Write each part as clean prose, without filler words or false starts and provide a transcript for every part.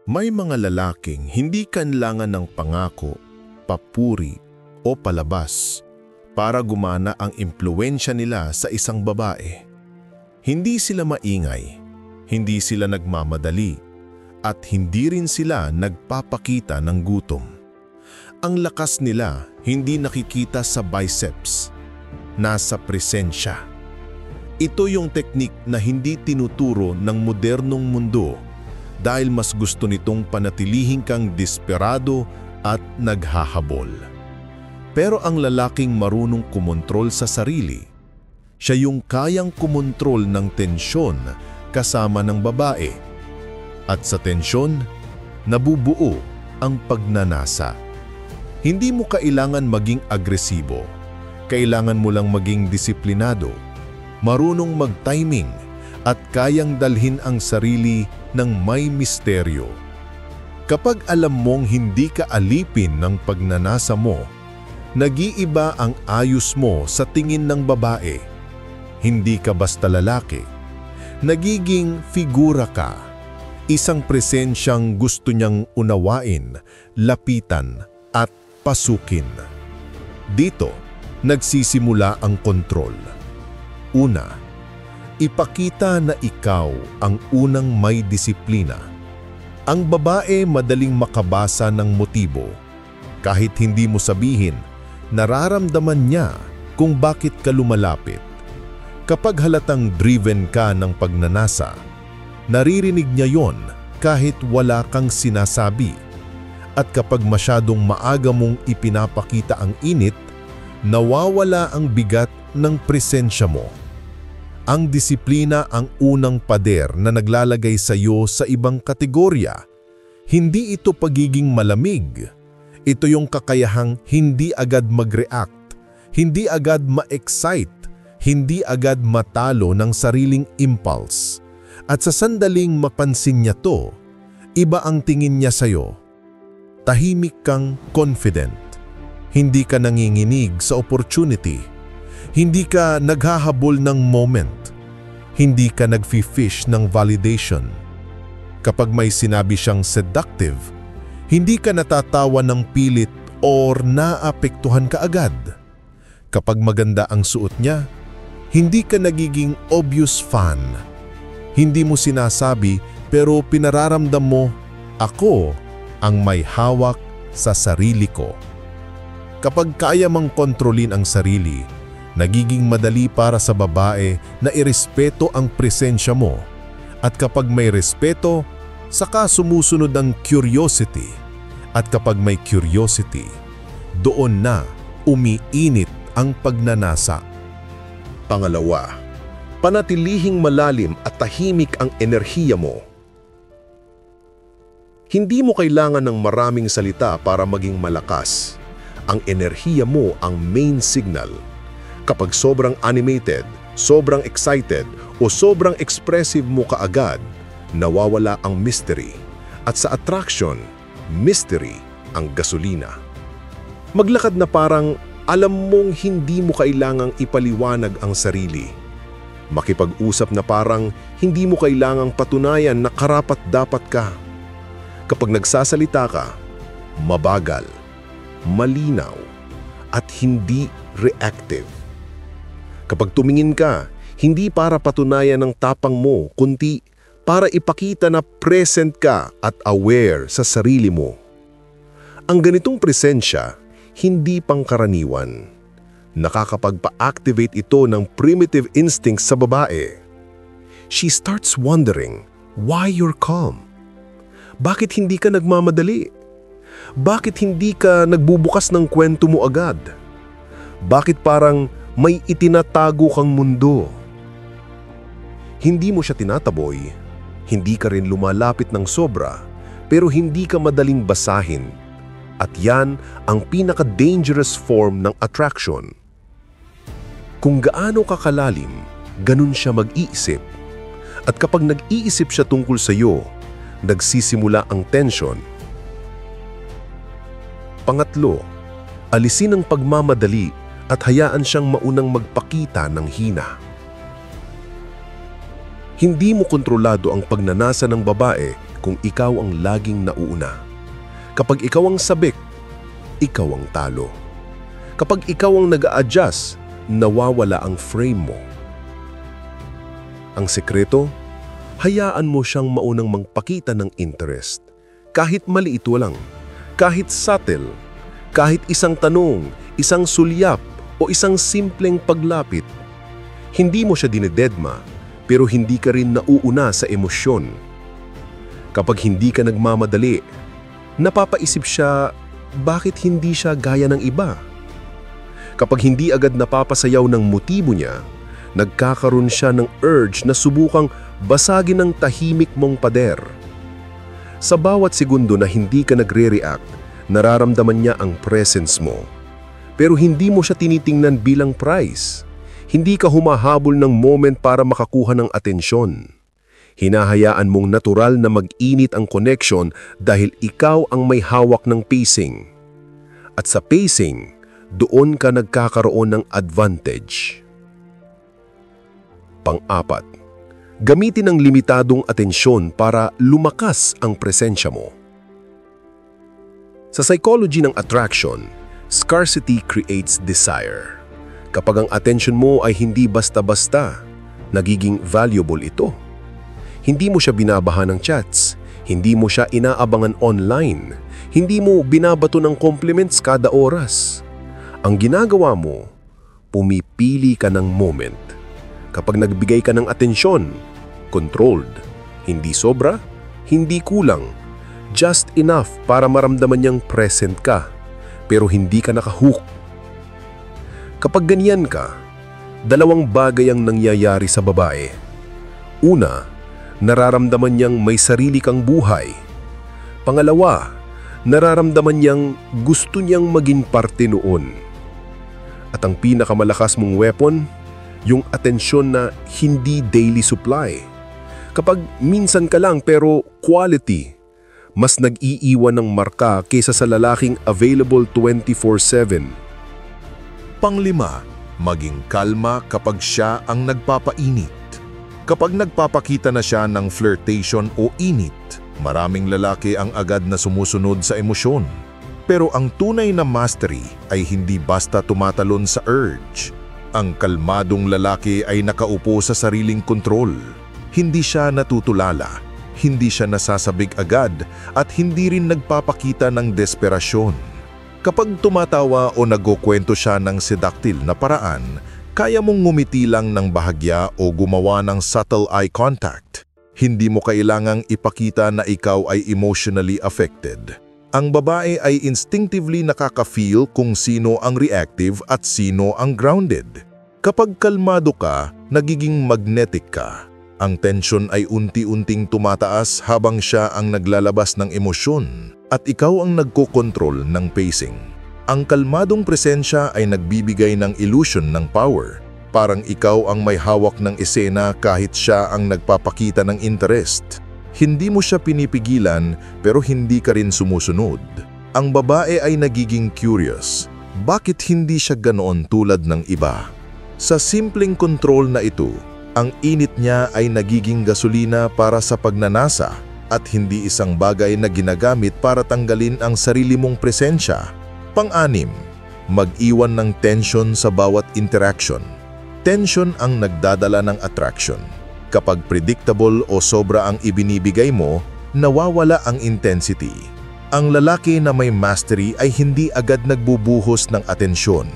May mga lalaking hindi kailangan ng pangako, papuri o palabas para gumana ang impluwensya nila sa isang babae. Hindi sila maingay, hindi sila nagmamadali, at hindi rin sila nagpapakita ng gutom. Ang lakas nila hindi nakikita sa biceps, nasa presensya. Ito yung teknik na hindi tinuturo ng modernong mundo dahil mas gusto nitong panatilihing kang desperado at naghahabol. Pero ang lalaking marunong kumontrol sa sarili, siya yung kayang kumontrol ng tensyon kasama ng babae. At sa tensyon, nabubuo ang pagnanasa. Hindi mo kailangan maging agresibo. Kailangan mo lang maging disiplinado, marunong mag-timing, at kayang dalhin ang sarili ng may misteryo. Kapag alam mong hindi ka alipin ng pagnanasa mo, nag-iiba ang ayos mo sa tingin ng babae. Hindi ka basta lalaki. Nagiging figura ka. Isang presensyang gusto niyang unawain, lapitan, at pasukin. Dito, nagsisimula ang kontrol. Una, ipakita na ikaw ang unang may disiplina. Ang babae madaling makabasa ng motibo. Kahit hindi mo sabihin, nararamdaman niya kung bakit ka lumalapit. Kapag halatang driven ka ng pagnanasa, naririnig niya yon kahit wala kang sinasabi. At kapag masyadong maaga mong ipinapakita ang init, nawawala ang bigat ng presensya mo. Ang disiplina ang unang pader na naglalagay sa iyo sa ibang kategorya. Hindi ito pagiging malamig. Ito yung kakayahang hindi agad mag-react, hindi agad ma-excite, hindi agad matalo ng sariling impulse. At sa sandaling mapansin niya to, iba ang tingin niya sa'yo. Tahimik kang confident. Hindi ka nanginginig sa opportunity. Hindi ka naghahabol ng moment. Hindi ka nag-fish ng validation. Kapag may sinabi siyang seductive, hindi ka natatawa ng pilit or naapektuhan ka agad. Kapag maganda ang suot niya, hindi ka nagiging obvious fan. Hindi mo sinasabi pero pinararamdam mo, ako ang may hawak sa sarili ko. Kapag kaya mang kontrolin ang sarili, nagiging madali para sa babae na irespeto ang presensya mo. At kapag may respeto, saka sumusunod ang curiosity. At kapag may curiosity, doon na umiinit ang pagnanasa. Pangalawa, panatilihing malalim at tahimik ang enerhiya mo. Hindi mo kailangan ng maraming salita para maging malakas. Ang enerhiya mo ang main signal. Kapag sobrang animated, sobrang excited, o sobrang expressive mo kaagad, nawawala ang mystery. At sa attraction, mystery ang gasolina. Maglakad na parang alam mong hindi mo kailangang ipaliwanag ang sarili. Makipag-usap na parang hindi mo kailangang patunayan na karapat-dapat ka. Kapag nagsasalita ka, mabagal, malinaw, at hindi reactive. Kapag tumingin ka, hindi para patunayan ng tapang mo, kundi para ipakita na present ka at aware sa sarili mo. Ang ganitong presensya, hindi pangkaraniwan. Nakakapagpa-activate ito ng primitive instincts sa babae. She starts wondering why you're calm. Bakit hindi ka nagmamadali? Bakit hindi ka nagbubukas ng kwento mo agad? Bakit parang may itinatago kang mundo? Hindi mo siya tinataboy, hindi ka rin lumalapit ng sobra, pero hindi ka madaling basahin. At yan ang pinaka-dangerous form ng attraction. Kung gaano ka kalalim, ganun siya mag-iisip. At kapag nag-iisip siya tungkol sa iyo, nagsisimula ang tension. Pangatlo, alisin ang pagmamadali at hayaan siyang maunang magpakita ng hina. Hindi mo kontrolado ang pagnanasa ng babae kung ikaw ang laging nauuna. Kapag ikaw ang sabik, ikaw ang talo. Kapag ikaw ang nag-a-adjust, nawawala ang frame mo. Ang sekreto, hayaan mo siyang maunang magpakita ng interest. Kahit maliit lang, kahit subtle, kahit isang tanong, isang sulyap, o isang simpleng paglapit. Hindi mo siya dinededma, pero hindi ka rin nauuna sa emosyon. Kapag hindi ka nagmamadali, napapaisip siya, bakit hindi siya gaya ng iba? Kapag hindi agad napapasayaw ng motibo niya, nagkakaroon siya ng urge na subukang basagin ang tahimik mong pader. Sa bawat segundo na hindi ka nagre-react, nararamdaman niya ang presence mo. Pero hindi mo siya tinitingnan bilang prize. Hindi ka humahabol ng moment para makakuha ng atensyon. Hinahayaan mong natural na mag-init ang connection dahil ikaw ang may hawak ng pacing. At sa pacing, doon ka nagkakaroon ng advantage. Pang-apat, gamitin ang limitadong atensyon para lumakas ang presensya mo. Sa psychology ng attraction, scarcity creates desire. Kapag ang attention mo ay hindi basta-basta, nagiging valuable ito. Hindi mo siya binabahan ng chats, hindi mo siya inaabangan online, hindi mo binabato ng compliments kada oras. Ang ginagawa mo, pumipili ka ng moment. Kapag nagbigay ka ng atensyon, controlled, hindi sobra, hindi kulang, just enough para maramdaman niyang present ka, pero hindi ka nakahook. Kapag ganyan ka, dalawang bagay ang nangyayari sa babae. Una, nararamdaman niyang may sarili kang buhay. Pangalawa, nararamdaman niyang gusto niyang maging parte noon. At ang pinakamalakas mong weapon, yung atensyon na hindi daily supply. Kapag minsan ka lang pero quality, mas nag-iiwan ng marka kaysa sa lalaking available 24/7. Panglima, maging kalma kapag siya ang nagpapainit. Kapag nagpapakita na siya ng flirtation o init, maraming lalaki ang agad na sumusunod sa emosyon. Pero ang tunay na mastery ay hindi basta tumatalon sa urge. Ang kalmadong lalaki ay nakaupo sa sariling kontrol. Hindi siya natutulala, hindi siya nasasabig agad, at hindi rin nagpapakita ng desperasyon. Kapag tumatawa o nagkukwento siya ng seductive na paraan, kaya mong ngumiti lang ng bahagya o gumawa ng subtle eye contact. Hindi mo kailangang ipakita na ikaw ay emotionally affected. Ang babae ay instinctively nakaka-feel kung sino ang reactive at sino ang grounded. Kapag kalmado ka, nagiging magnetic ka. Ang tension ay unti-unting tumataas habang siya ang naglalabas ng emosyon at ikaw ang nagkokontrol ng pacing. Ang kalmadong presensya ay nagbibigay ng illusion ng power. Parang ikaw ang may hawak ng eksena kahit siya ang nagpapakita ng interest. Hindi mo siya pinipigilan pero hindi ka rin sumusunod. Ang babae ay nagiging curious. Bakit hindi siya ganoon tulad ng iba? Sa simpleng control na ito, ang init niya ay nagiging gasolina para sa pagnanasa at hindi isang bagay na ginagamit para tanggalin ang sarili mong presensya. Pang-anim, mag-iwan ng tension sa bawat interaction. Tension ang nagdadala ng attraction. Kapag predictable o sobra ang ibinibigay mo, nawawala ang intensity. Ang lalaki na may mastery ay hindi agad nagbubuhos ng atensyon.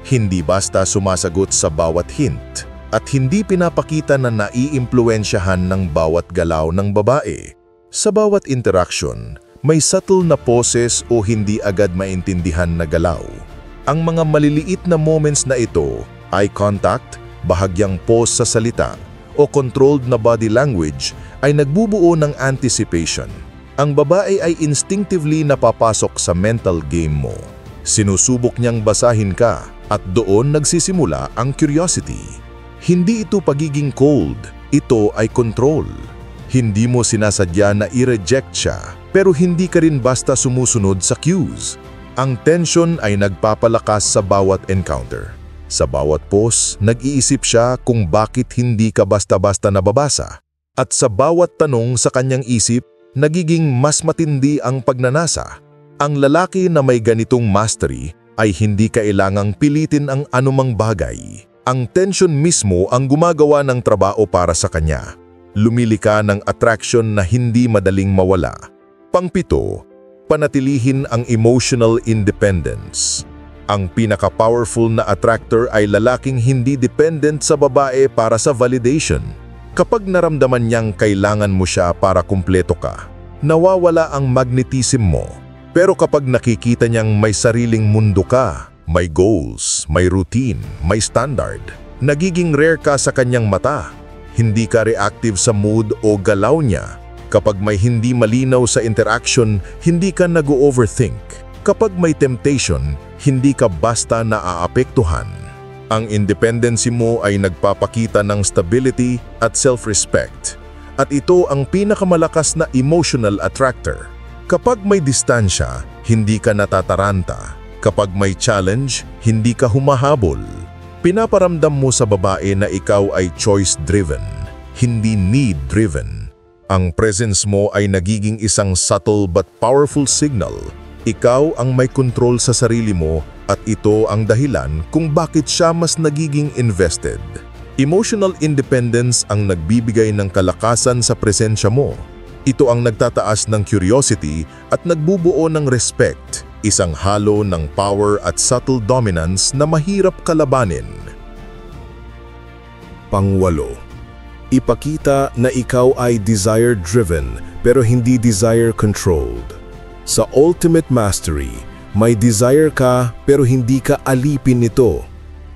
Hindi basta sumasagot sa bawat hint at hindi pinapakita na naiimpluwensyahan ng bawat galaw ng babae. Sa bawat interaction, may subtle na poses o hindi agad maintindihan na galaw. Ang mga maliliit na moments na ito, eye contact, bahagyang pause sa salita, o controlled na body language ay nagbubuo ng anticipation. Ang babae ay instinctively napapasok sa mental game mo. Sinusubok niyang basahin ka at doon nagsisimula ang curiosity. Hindi ito pagiging cold, ito ay control. Hindi mo sinasadya na i-reject siya, pero hindi ka rin basta sumusunod sa cues. Ang tension ay nagpapalakas sa bawat encounter. Sa bawat pause, nag-iisip siya kung bakit hindi ka basta-basta nababasa. At sa bawat tanong sa kanyang isip, nagiging mas matindi ang pagnanasa. Ang lalaki na may ganitong mastery ay hindi kailangang pilitin ang anumang bagay. Ang tension mismo ang gumagawa ng trabaho para sa kanya. Lumilika ng attraction na hindi madaling mawala. Pangpito, panatilihin ang emotional independence. Ang pinaka-powerful na attractor ay lalaking hindi dependent sa babae para sa validation. Kapag naramdaman niyang kailangan mo siya para kumpleto ka, nawawala ang magnetism mo. Pero kapag nakikita niyang may sariling mundo ka, may goals, may routine, may standard, nagiging rare ka sa kanyang mata. Hindi ka reactive sa mood o galaw niya. Kapag may hindi malinaw sa interaction, hindi ka nag-overthink. Kapag may temptation, hindi ka basta naaapektuhan. Ang independency mo ay nagpapakita ng stability at self-respect. At ito ang pinakamalakas na emotional attractor. Kapag may distansya, hindi ka natataranta. Kapag may challenge, hindi ka humahabol. Pinaparamdam mo sa babae na ikaw ay choice-driven, hindi need-driven. Ang presence mo ay nagiging isang subtle but powerful signal. Ikaw ang may control sa sarili mo at ito ang dahilan kung bakit siya mas nagiging invested. Emotional independence ang nagbibigay ng kalakasan sa presensya mo. Ito ang nagtataas ng curiosity at nagbubuo ng respect, isang halo ng power at subtle dominance na mahirap kalabanin. Pangwalo, ipakita na ikaw ay desire-driven pero hindi desire-controlled. Sa ultimate mastery, may desire ka pero hindi ka alipin nito.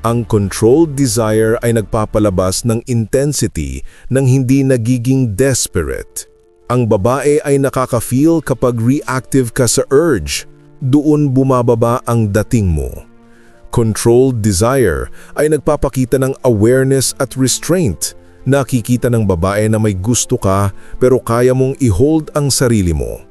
Ang controlled desire ay nagpapalabas ng intensity nang hindi nagiging desperate. Ang babae ay nakaka-feel kapag reactive ka sa urge. Doon bumababa ang dating mo. Controlled desire ay nagpapakita ng awareness at restraint. Nakikita ng babae na may gusto ka pero kaya mong i-hold ang sarili mo.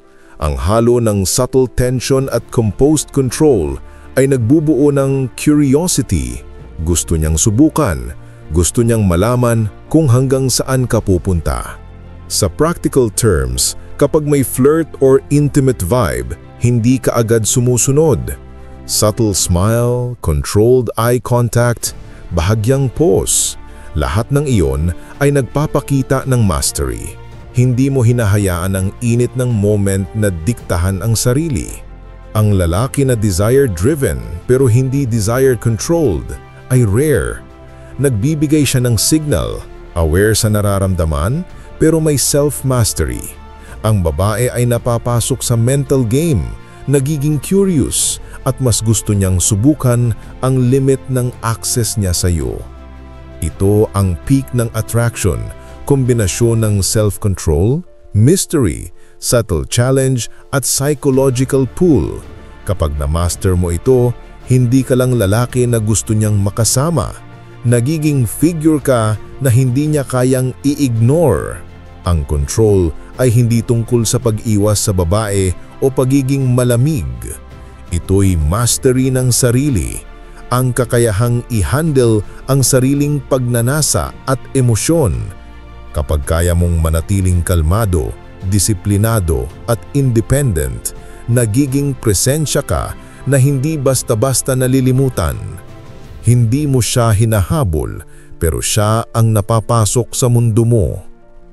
Ang halo ng subtle tension at composed control ay nagbubuo ng curiosity. Gusto niyang subukan, gusto niyang malaman kung hanggang saan ka pupunta. Sa practical terms, kapag may flirt or intimate vibe, hindi ka agad sumusunod. Subtle smile, controlled eye contact, bahagyang pause, lahat ng iyon ay nagpapakita ng mastery. Hindi mo hinahayaan ang init ng moment na diktahan ang sarili. Ang lalaki na desire-driven pero hindi desire-controlled ay rare. Nagbibigay siya ng signal, aware sa nararamdaman, pero may self-mastery. Ang babae ay napapasok sa mental game, nagiging curious at mas gusto niyang subukan ang limit ng access niya sa iyo. Ito ang peak ng attraction, kombinasyon ng self-control, mystery, subtle challenge at psychological pull. Kapag na-master mo ito, hindi ka lang lalaki na gusto niyang makasama. Nagiging figure ka na hindi niya kayang i-ignore. Ang control ay hindi tungkol sa pag-iwas sa babae o pagiging malamig. Ito'y mastery ng sarili, ang kakayahang i-handle ang sariling pagnanasa at emosyon. Kapag kaya mong manatiling kalmado, disiplinado at independent, nagiging presensya ka na hindi basta-basta nalilimutan. Hindi mo siya hinahabol, pero siya ang napapasok sa mundo mo.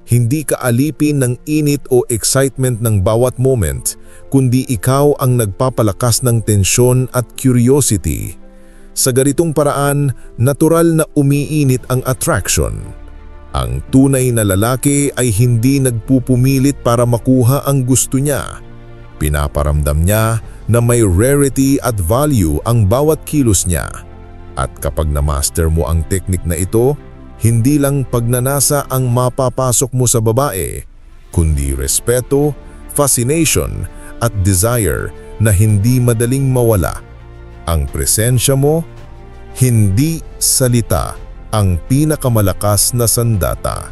Hindi ka alipin ng init o excitement ng bawat moment, kundi ikaw ang nagpapalakas ng tensyon at curiosity. Sa ganitong paraan, natural na umiinit ang attraction. Ang tunay na lalaki ay hindi nagpupumilit para makuha ang gusto niya. Pinaparamdam niya na may rarity at value ang bawat kilos niya. At kapag na-master mo ang teknik na ito, hindi lang pagnanasa ang mapapasok mo sa babae, kundi respeto, fascination at desire na hindi madaling mawala. Ang presensya mo, hindi salita, ang pinakamalakas na sandata.